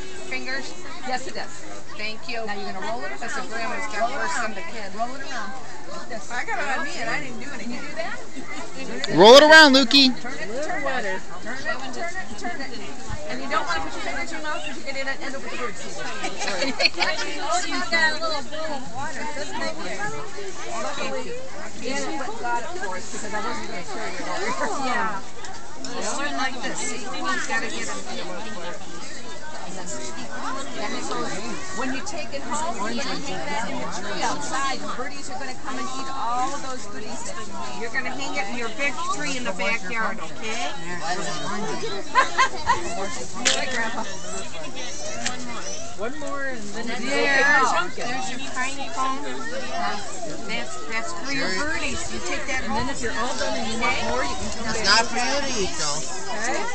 your fingers? Yes, it does. Thank you. Now you're going to roll it around. That's a grandma's got first from the kid. Roll it around. I got it on me and I didn't do anything. Can you do that? Roll it around, Lukey. Turn it, turn it. Turn it, turn it. And you don't want to put your fingers in your mouth because you're going to end up with the bird seed. She's got a little bowl of water. Yeah, but got it for us because I wasn't going to show you that. Yeah. Hold it like this. See, you've got to get them feel it. And it goes, when you take it home, you're going to hang that in the tree outside. The birdies are going to come and eat all of those goodies. You're going to hang it in your big tree in the backyard, okay? Hi, Grandpa. One more and then There's your tiny phone. That's for your birdies. You take that home. then if you're all done and you want more, you can come back. It's not for you to eat, though. Okay.